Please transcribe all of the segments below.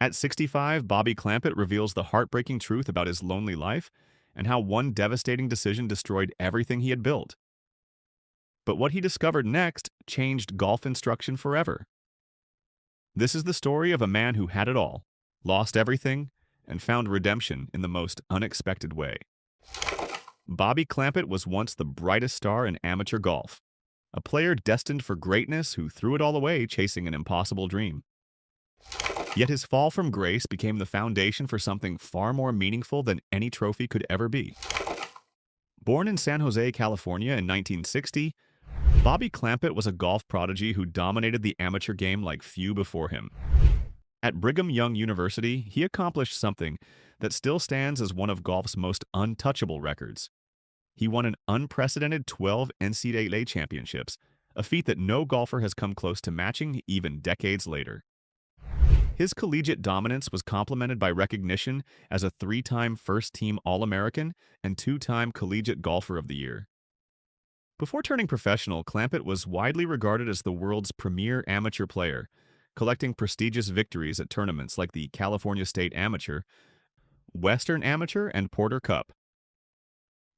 At 65, Bobby Clampett reveals the heartbreaking truth about his lonely life and how one devastating decision destroyed everything he had built. But what he discovered next changed golf instruction forever. This is the story of a man who had it all, lost everything, and found redemption in the most unexpected way. Bobby Clampett was once the brightest star in amateur golf, a player destined for greatness who threw it all away chasing an impossible dream. Yet his fall from grace became the foundation for something far more meaningful than any trophy could ever be. Born in San Jose, California in 1960, Bobby Clampett was a golf prodigy who dominated the amateur game like few before him. At Brigham Young University, he accomplished something that still stands as one of golf's most untouchable records. He won an unprecedented 12 NCAA championships, a feat that no golfer has come close to matching even decades later. His collegiate dominance was complemented by recognition as a three-time first-team All-American and two-time Collegiate Golfer of the Year. Before turning professional, Clampett was widely regarded as the world's premier amateur player, collecting prestigious victories at tournaments like the California State Amateur, Western Amateur, and Porter Cup.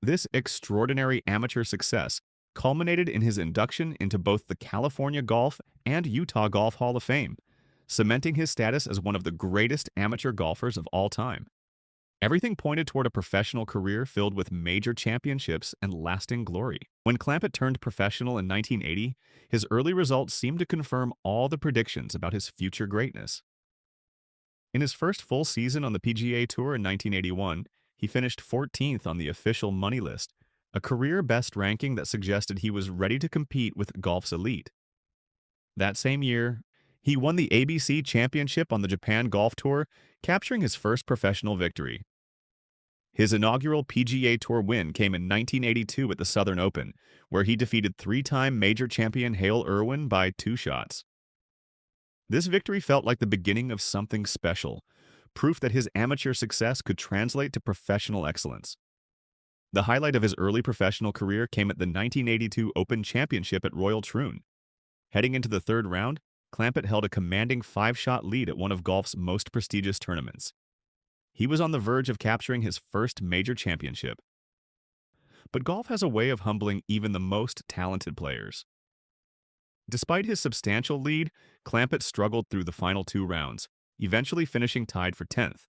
This extraordinary amateur success culminated in his induction into both the California Golf and Utah Golf Hall of Fame, cementing his status as one of the greatest amateur golfers of all time. Everything pointed toward a professional career filled with major championships and lasting glory. When Clampett turned professional in 1980, his early results seemed to confirm all the predictions about his future greatness. In his first full season on the PGA Tour in 1981, he finished 14th on the official money list, a career best ranking that suggested he was ready to compete with golf's elite. That same year, he won the ABC Championship on the Japan Golf Tour, capturing his first professional victory. His inaugural PGA Tour win came in 1982 at the Southern Open, where he defeated three-time major champion Hale Irwin by 2 shots. This victory felt like the beginning of something special, proof that his amateur success could translate to professional excellence. The highlight of his early professional career came at the 1982 Open Championship at Royal Troon. Heading into the third round, Clampett held a commanding 5-shot lead at one of golf's most prestigious tournaments. He was on the verge of capturing his first major championship. But golf has a way of humbling even the most talented players. Despite his substantial lead, Clampett struggled through the final 2 rounds, eventually finishing tied for 10th.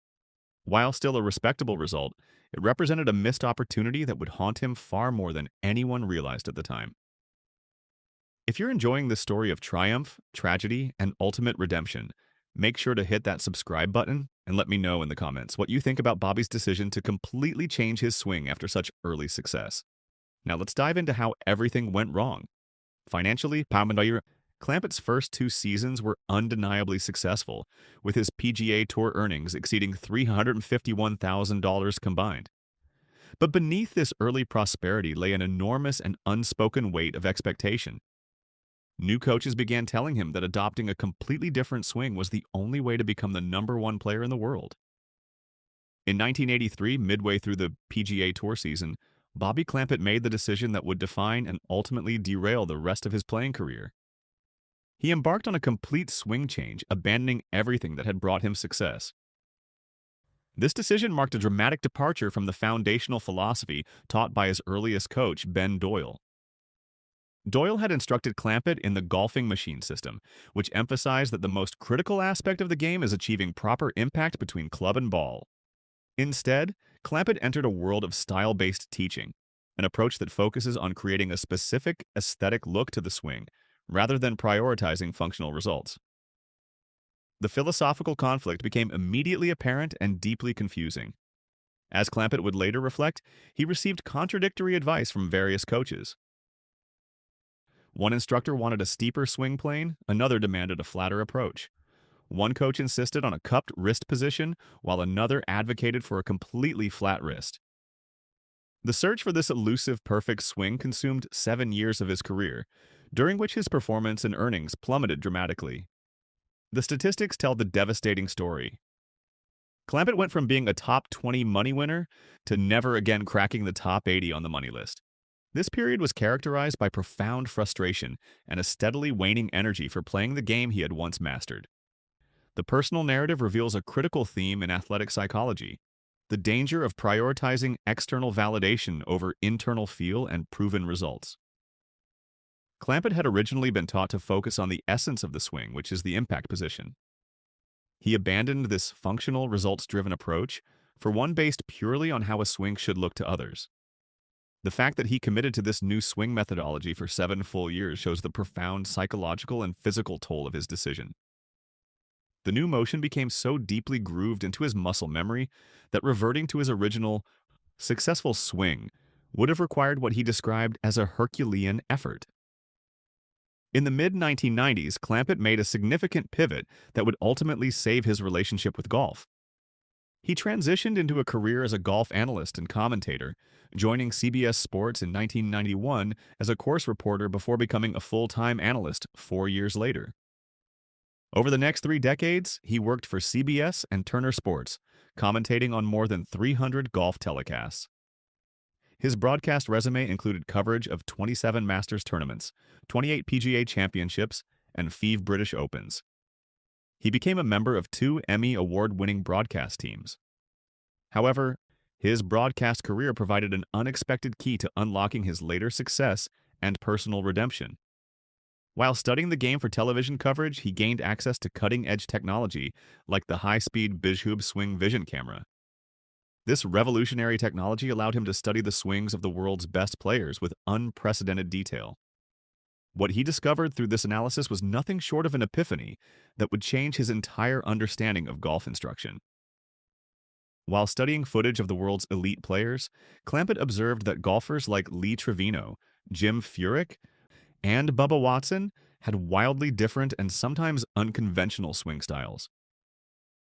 While still a respectable result, it represented a missed opportunity that would haunt him far more than anyone realized at the time. If you're enjoying this story of triumph, tragedy, and ultimate redemption, make sure to hit that subscribe button and let me know in the comments what you think about Bobby's decision to completely change his swing after such early success. Now let's dive into how everything went wrong. Financially, Clampett's first 2 seasons were undeniably successful, with his PGA Tour earnings exceeding $351,000 combined. But beneath this early prosperity lay an enormous and unspoken weight of expectation. New coaches began telling him that adopting a completely different swing was the only way to become the #1 player in the world. In 1983, midway through the PGA Tour season, Bobby Clampett made the decision that would define and ultimately derail the rest of his playing career. He embarked on a complete swing change, abandoning everything that had brought him success. This decision marked a dramatic departure from the foundational philosophy taught by his earliest coach, Ben Doyle. Doyle had instructed Clampett in the golfing machine system, which emphasized that the most critical aspect of the game is achieving proper impact between club and ball. Instead, Clampett entered a world of style-based teaching, an approach that focuses on creating a specific aesthetic look to the swing, rather than prioritizing functional results. The philosophical conflict became immediately apparent and deeply confusing. As Clampett would later reflect, he received contradictory advice from various coaches. One instructor wanted a steeper swing plane, another demanded a flatter approach. One coach insisted on a cupped wrist position, while another advocated for a completely flat wrist. The search for this elusive perfect swing consumed 7 years of his career, during which his performance and earnings plummeted dramatically. The statistics tell the devastating story. Clampett went from being a top 20 money winner to never again cracking the top 80 on the money list. This period was characterized by profound frustration and a steadily waning energy for playing the game he had once mastered. The personal narrative reveals a critical theme in athletic psychology: the danger of prioritizing external validation over internal feel and proven results. Clampett had originally been taught to focus on the essence of the swing, which is the impact position. He abandoned this functional, results-driven approach for one based purely on how a swing should look to others. The fact that he committed to this new swing methodology for 7 full years shows the profound psychological and physical toll of his decision. The new motion became so deeply grooved into his muscle memory that reverting to his original, successful swing would have required what he described as a Herculean effort. In the mid-1990s, Clampett made a significant pivot that would ultimately save his relationship with golf. He transitioned into a career as a golf analyst and commentator, joining CBS Sports in 1991 as a course reporter before becoming a full-time analyst 4 years later. Over the next 3 decades, he worked for CBS and Turner Sports, commentating on more than 300 golf telecasts. His broadcast resume included coverage of 27 Masters tournaments, 28 PGA championships, and 5 British Opens. He became a member of 2 Emmy Award-winning broadcast teams. However, his broadcast career provided an unexpected key to unlocking his later success and personal redemption. While studying the game for television coverage, he gained access to cutting-edge technology like the high-speed Bijhub Swing Vision camera. This revolutionary technology allowed him to study the swings of the world's best players with unprecedented detail. What he discovered through this analysis was nothing short of an epiphany that would change his entire understanding of golf instruction. While studying footage of the world's elite players, Clampett observed that golfers like Lee Trevino, Jim Furyk, and Bubba Watson had wildly different and sometimes unconventional swing styles.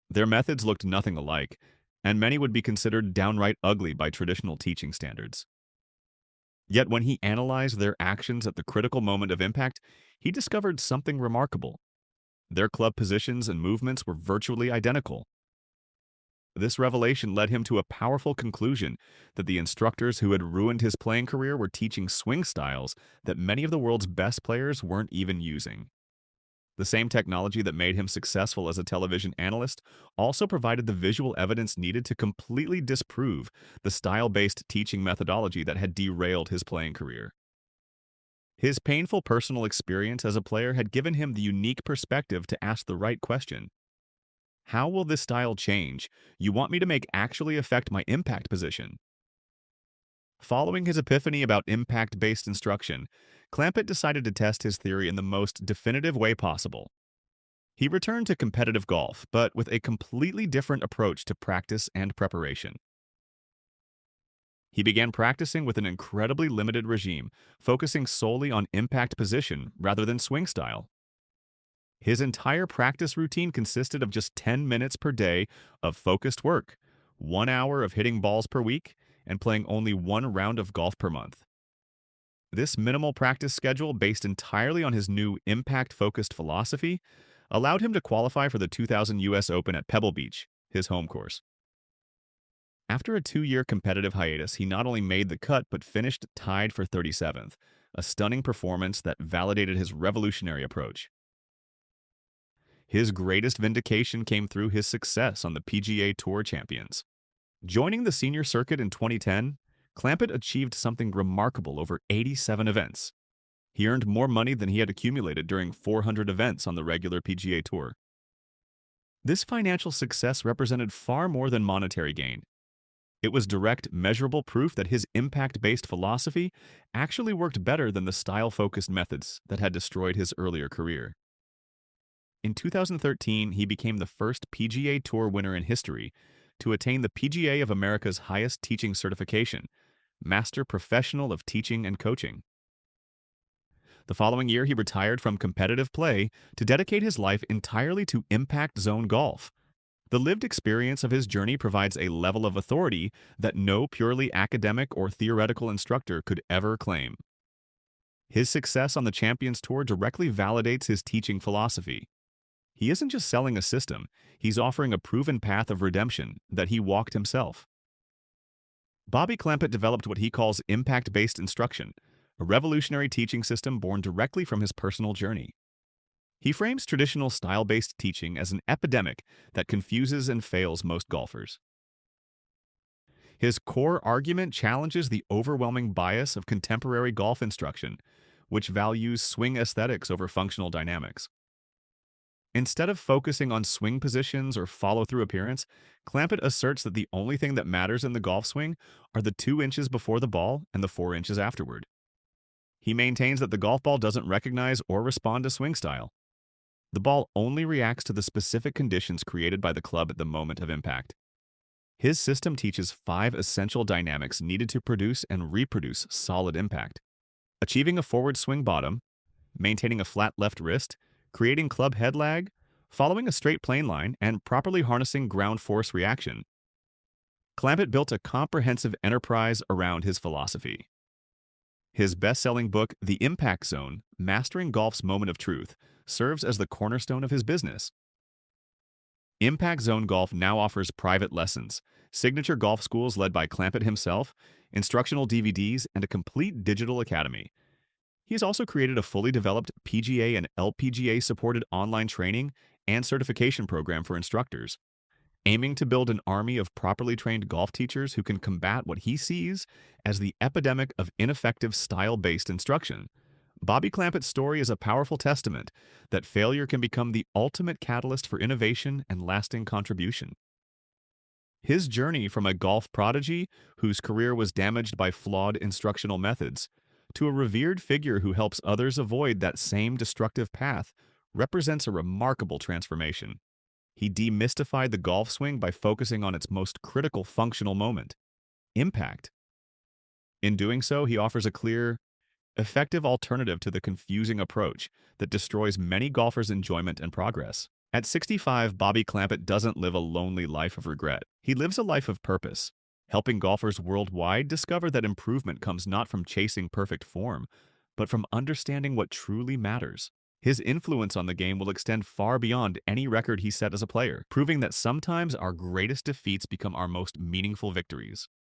Their methods looked nothing alike, and many would be considered downright ugly by traditional teaching standards. Yet when he analyzed their actions at the critical moment of impact, he discovered something remarkable. Their club positions and movements were virtually identical. This revelation led him to a powerful conclusion that the instructors who had ruined his playing career were teaching swing styles that many of the world's best players weren't even using. The same technology that made him successful as a television analyst also provided the visual evidence needed to completely disprove the style-based teaching methodology that had derailed his playing career. His painful personal experience as a player had given him the unique perspective to ask the right question. How will this style change you want me to make actually affect my impact position? Following his epiphany about impact-based instruction, Clampett decided to test his theory in the most definitive way possible. He returned to competitive golf, but with a completely different approach to practice and preparation. He began practicing with an incredibly limited regime, focusing solely on impact position rather than swing style. His entire practice routine consisted of just 10 minutes per day of focused work, 1 hour of hitting balls per week, and playing only 1 round of golf per month. This minimal practice schedule, based entirely on his new impact-focused philosophy, allowed him to qualify for the 2000 U.S. Open at Pebble Beach, his home course. After a 2-year competitive hiatus, he not only made the cut but finished tied for 37th, a stunning performance that validated his revolutionary approach. His greatest vindication came through his success on the PGA Tour Champions. Joining the senior circuit in 2010, Clampett achieved something remarkable over 87 events. He earned more money than he had accumulated during 400 events on the regular PGA Tour. This financial success represented far more than monetary gain. It was direct, measurable proof that his impact-based philosophy actually worked better than the style-focused methods that had destroyed his earlier career. In 2013, he became the first PGA Tour winner in history to attain the PGA of America's highest teaching certification, Master Professional of Teaching and Coaching. The following year, he retired from competitive play to dedicate his life entirely to impact zone golf. The lived experience of his journey provides a level of authority that no purely academic or theoretical instructor could ever claim. His success on the Champions Tour directly validates his teaching philosophy. He isn't just selling a system, he's offering a proven path of redemption that he walked himself. Bobby Clampett developed what he calls impact-based instruction, a revolutionary teaching system born directly from his personal journey. He frames traditional style-based teaching as an epidemic that confuses and fails most golfers. His core argument challenges the overwhelming bias of contemporary golf instruction, which values swing aesthetics over functional dynamics. Instead of focusing on swing positions or follow-through appearance, Clampett asserts that the only thing that matters in the golf swing are the 2 inches before the ball and the 4 inches afterward. He maintains that the golf ball doesn't recognize or respond to swing style. The ball only reacts to the specific conditions created by the club at the moment of impact. His system teaches 5 essential dynamics needed to produce and reproduce solid impact: achieving a forward swing bottom, maintaining a flat left wrist, creating club head lag, following a straight plane line, and properly harnessing ground force reaction. Clampett built a comprehensive enterprise around his philosophy. His best-selling book, The Impact Zone: Mastering Golf's Moment of Truth, serves as the cornerstone of his business. Impact Zone Golf now offers private lessons, signature golf schools led by Clampett himself, instructional DVDs, and a complete digital academy. He has also created a fully developed PGA and LPGA-supported online training and certification program for instructors, aiming to build an army of properly trained golf teachers who can combat what he sees as the epidemic of ineffective style-based instruction. Bobby Clampett's story is a powerful testament that failure can become the ultimate catalyst for innovation and lasting contribution. His journey from a golf prodigy whose career was damaged by flawed instructional methods to a revered figure who helps others avoid that same destructive path represents a remarkable transformation. He demystified the golf swing by focusing on its most critical functional moment: impact. In doing so, he offers a clear, effective alternative to the confusing approach that destroys many golfers' enjoyment and progress. At 65, Bobby Clampett doesn't live a lonely life of regret. He lives a life of purpose, helping golfers worldwide discover that improvement comes not from chasing perfect form, but from understanding what truly matters. His influence on the game will extend far beyond any record he set as a player, proving that sometimes our greatest defeats become our most meaningful victories.